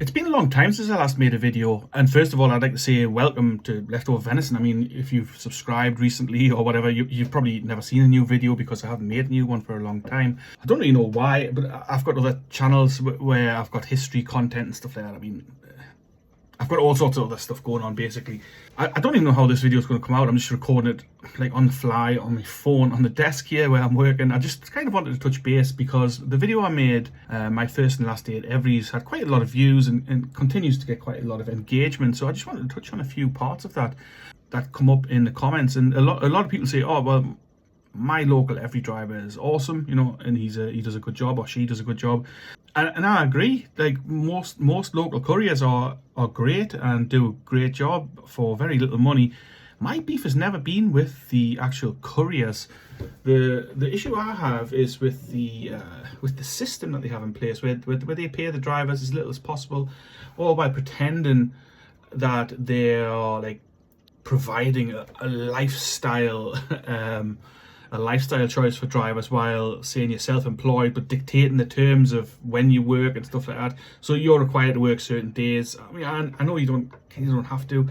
It's been a long time since I last made a video, and first of all I'd like to say welcome to Leftover Venison. I mean, if you've subscribed recently or whatever, you've probably never seen a new video because I haven't made a new one for a long time. I don't really know why, but I've got other channels where I've got history content and stuff like that. I mean, I've got all sorts of other stuff going on basically. I don't even know how this video is going to come out. I'm just recording it like on the fly on my phone on the desk here where I'm working. I just kind of wanted to touch base because the video I made, my first and last day at EVRi's, had quite a lot of views and continues to get quite a lot of engagement. So I just wanted to touch on a few parts of that come up in the comments. And a lot of people say, oh well, my local EVRi driver is awesome, you know, and he does a good job, or she does a good job, and I agree. Like most local couriers are great and do a great job for very little money. My beef has never been with the actual couriers. The issue I have is with the system that they have in place, where they pay the drivers as little as possible, or by pretending that they are like providing a lifestyle a lifestyle choice for drivers while saying you're self-employed, but dictating the terms of when you work and stuff like that. So you're required to work certain days. I mean, I know you don't have to,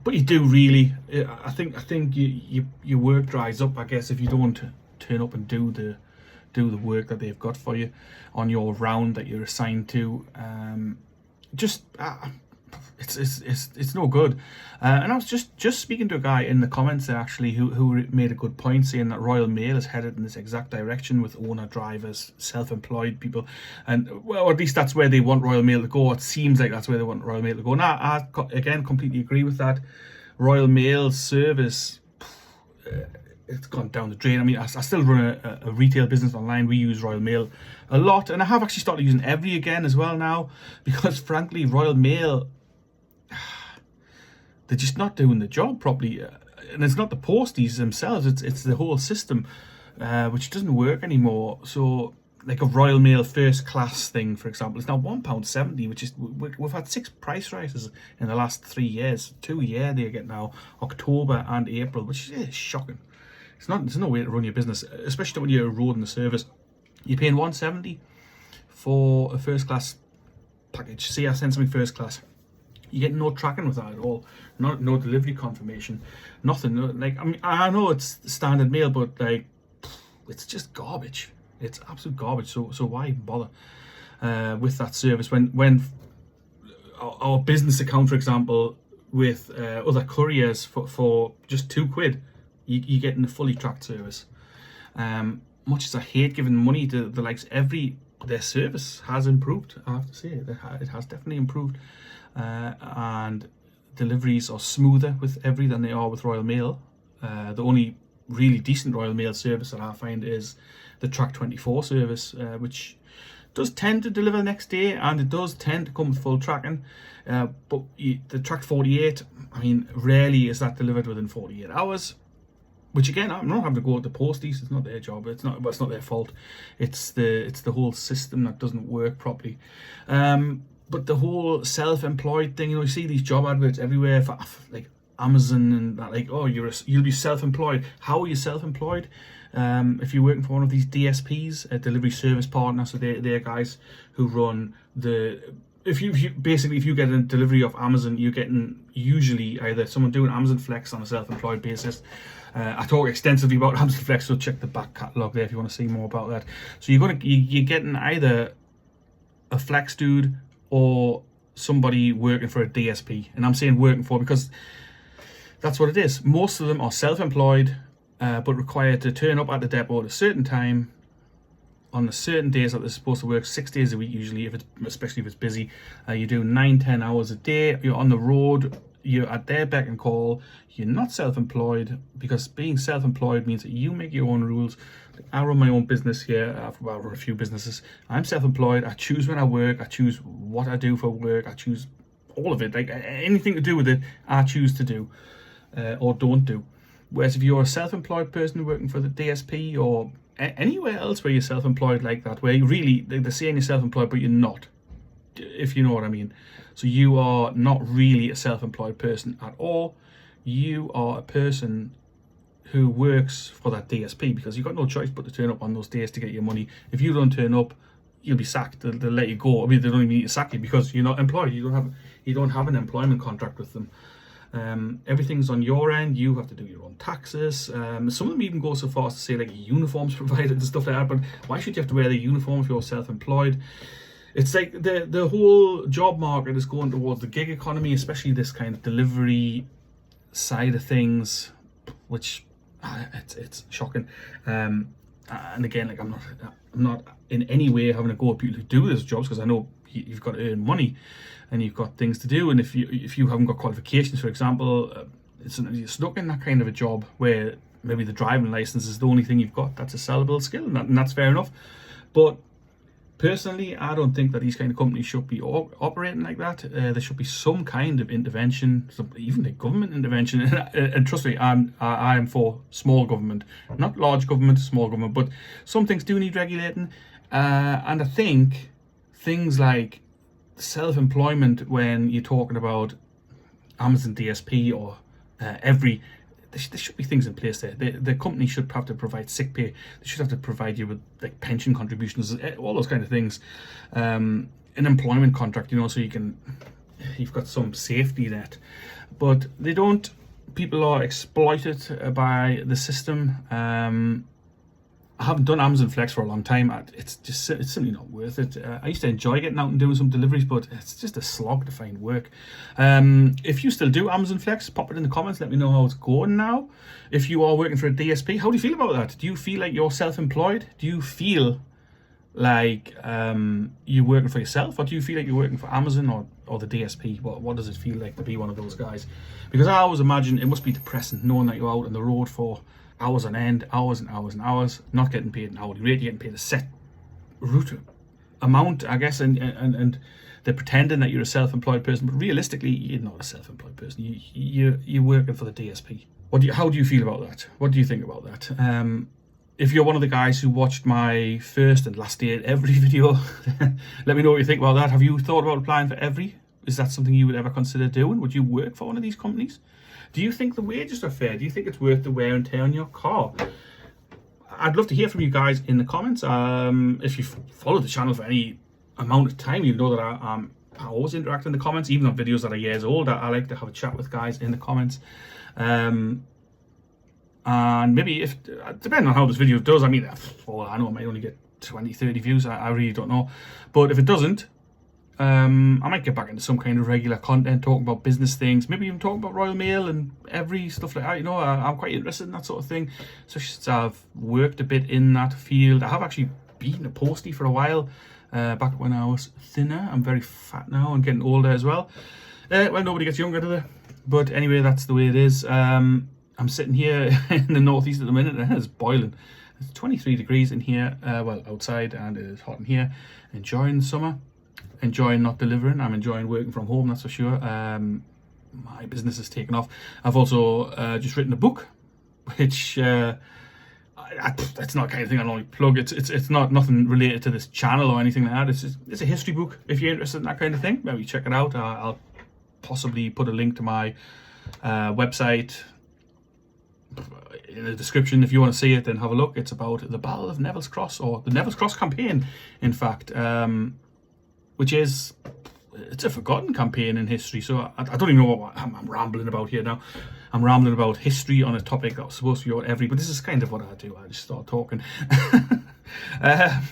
but you do really. I think your work dries up, I guess, if you don't turn up and do the work that they've got for you on your round that you're assigned to. It's no good. And I was just speaking to a guy in the comments there actually who made a good point, saying that Royal Mail is headed in this exact direction with owner drivers, self-employed people, and well, at least that's where they want Royal Mail to go. It seems like that's where they want Royal Mail to go. Now I again completely agree with that. Royal Mail service, it's gone down the drain. I mean, I still run a retail business online. We use Royal Mail a lot, and I have actually started using EVRi again as well now, because frankly Royal Mail, they're just not doing the job properly. And it's not the posties themselves, it's the whole system, which doesn't work anymore. So like a Royal Mail first class thing, for example, it's now £1.70, which is, we've had 6 price rises in the last 3 years. 2 a year they get now, October and April, which is shocking. There's no way to run your business, especially when you're eroding the service. You're paying £1.70 for a first class package. Say I send something first class, you get no tracking with that at all, no delivery confirmation, nothing. Like, I mean, I know it's standard mail, but like, it's just garbage. It's absolute garbage. So why even bother with that service when our business account, for example, with other couriers for just £2, you're getting a fully tracked service. Much as I hate giving money to the likes of EVRi, their service has improved. I have to say it has definitely improved. And deliveries are smoother with EVRi than they are with Royal Mail. The only really decent Royal Mail service that I find is the Track 24 service, which does tend to deliver the next day, and it does tend to come with full tracking. But the Track 48, I mean, rarely is that delivered within 48 hours. Which again, I'm not having to go to the posties. It's not their job. It's not their fault. It's the whole system that doesn't work properly. But the whole self-employed thing, you know, you see these job adverts everywhere for like Amazon and that, like, oh, you'll be self-employed. How are you self-employed? If you're working for one of these DSPs, a delivery service partner, so they're guys who run the. If you get a delivery off Amazon, you're getting usually either someone doing Amazon Flex on a self-employed basis. I talk extensively about Amazon Flex, so check the back catalogue there if you want to see more about that. So you're getting either a Flex dude or somebody working for a DSP, and I'm saying working for because that's what it is. Most of them are self-employed, but required to turn up at the depot at a certain time on the certain days that they're supposed to work, 6 days a week usually, especially if it's busy. You do 9-10 hours a day. You're on the road. You're at their beck and call. You're not self-employed, because being self-employed means that you make your own rules. I run my own business here. I run a few businesses. I'm self-employed. I choose when I work. I choose what I do for work. I choose all of it. Like anything to do with it, I choose to do or don't do. Whereas if you're a self-employed person working for the DSP or anywhere else where you're self-employed like that, where you really, they're saying you're self-employed, but you're not, if you know what I mean. So you are not really a self-employed person at all. You are a person who works for that DSP because you've got no choice but to turn up on those days to get your money. If you don't turn up, you'll be sacked. They'll let you go. I mean, they don't even need to sack you because you're not employed. You don't have an employment contract with them. Everything's on your end. You have to do your own taxes. Some of them even go so far as to say like uniforms provided and stuff like that. But why should you have to wear the uniform if you're self-employed? It's like the whole job market is going towards the gig economy, especially this kind of delivery side of things, which it's shocking. And again, like I'm not in any way having to go at people who do those jobs, because I know you've got to earn money and you've got things to do, and if you haven't got qualifications, for example, you're stuck in that kind of a job where maybe the driving license is the only thing you've got that's a sellable skill, and that's fair enough. But personally, I don't think that these kind of companies should be operating like that. There should be some kind of intervention, even the government intervention. And trust me, I am for small government, not large government, small government. But some things do need regulating, and I think things like self-employment, when you're talking about Amazon DSP or EVRi, there should be things in place there. The company should have to provide sick pay. They should have to provide you with like pension contributions, all those kind of things. An employment contract, so you've got some safety net. But they don't. People are exploited by the system. I haven't done Amazon Flex for a long time. It's simply not worth it. I used to enjoy getting out and doing some deliveries, but it's just a slog to find work. If you still do Amazon Flex, pop it in the comments. Let me know how it's going now. If you are working for a DSP, how do you feel about that? Do you feel like you're self-employed? Do you feel like you're working for yourself, or do you feel like you're working for Amazon or the DSP? What does it feel like to be one of those guys? Because I always imagine it must be depressing knowing that you're out on the road for hours on end, hours and hours and hours, not getting paid an hourly rate. You're getting paid a set route amount, I guess, and they're pretending that you're a self-employed person, but realistically, you're not a self-employed person. You're working for the DSP. How do you feel about that? What do you think about that? If you're one of the guys who watched my first and last day at EVRi video, let me know what you think about that. Have you thought about applying for EVRi? Is that something you would ever consider doing? Would you work for one of these companies? Do you think the wages are fair? Do you think it's worth the wear and tear on your car? I'd love to hear from you guys in the comments. If you've followed the channel for any amount of time, you know that I always interact in the comments, even on videos that are years old. I like to have a chat with guys in the comments. And maybe depending on how this video does, I mean, I know I might only get 20, 30 views. I really don't know. But if it doesn't, I might get back into some kind of regular content, talking about business things, maybe even talking about Royal Mail and EVRi, stuff like that. I'm quite interested in that sort of thing, especially since I've worked a bit in that field. I have actually been a postie for a while, back when I was thinner. I'm very fat now and getting older as well. Well, nobody gets younger, do they? But anyway, that's the way it is. I'm sitting here in the northeast at the minute, and it's boiling. It's 23 degrees in here, well, outside, and it is hot in here. Enjoying the summer. Enjoying not delivering. I'm enjoying working from home, that's for sure. My business has taken off. I've also just written a book, which it's not the kind of thing I normally plug. It's not nothing related to this channel or anything like that. It's a history book. If you're interested in that kind of thing, maybe check it out. I'll possibly put a link to my website in the description. If you want to see it, then have a look. It's about the Battle of Neville's Cross, or the Neville's Cross campaign, in fact. Which it's a forgotten campaign in history. So I don't even know what I'm rambling about here now. I'm rambling about history on a topic that was supposed to be on EVRi, but this is kind of what I do. I just start talking.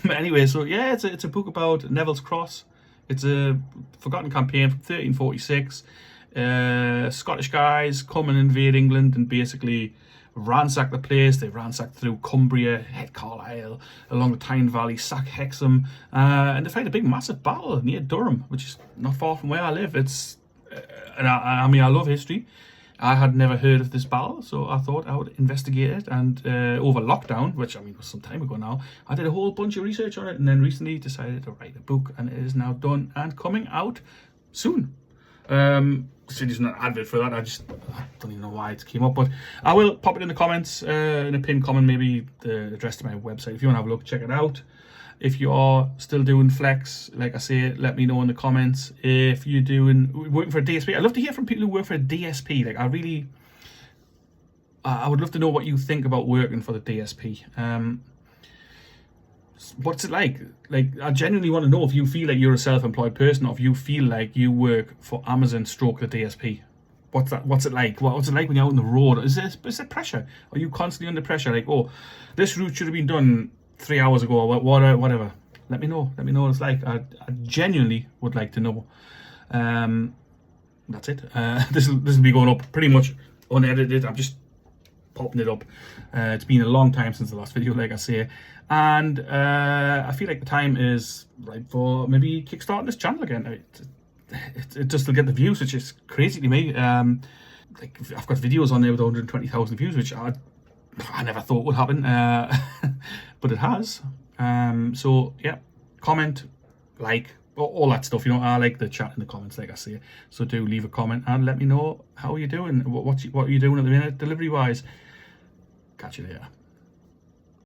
Anyway, so yeah, it's a book about Neville's Cross. It's a forgotten campaign from 1346. Scottish guys come and invade England and basically ransack the place. They ransacked through Cumbria, hit Carlisle, along the Tyne Valley, sack Hexham, and they fight a big massive battle near Durham, which is not far from where I live. It's and I mean, I love history. I had never heard of this battle, so I thought I would investigate it. And over lockdown, which I mean was some time ago now, I did a whole bunch of research on it, and then recently decided to write a book, and it is now done and coming out soon. It's not an advert for that. I don't even know why it came up, but I will pop it in the comments, in a pinned comment, maybe the address to my website. If you want to have a look, check it out. If you are still doing Flex, like I say, let me know in the comments. If you're working for a DSP, I'd love to hear from people who work for a DSP. Like, I would love to know what you think about working for the DSP. What's it like? Like, I genuinely want to know if you feel like you're a self-employed person, or if you feel like you work for Amazon stroke the DSP. What's it like? What's it like when you're out on the road? Is there pressure? Are you constantly under pressure? Like, oh, this route should have been done 3 hours ago, or whatever. Let me know. Let me know what it's like. I genuinely would like to know. That's it. This will be going up pretty much unedited. I'm just popping it up. It's been a long time since the last video, like I say, and I feel like the time is right for maybe kickstarting this channel again. It just to get the views, which is crazy to me. Like, I've got videos on there with 120,000 views, which I never thought would happen, but it has. So yeah, comment, like, all that stuff. You know, I like the chat in the comments, like I say. So do leave a comment and let me know how you're doing. What are you doing at the minute, delivery wise. Catch you later.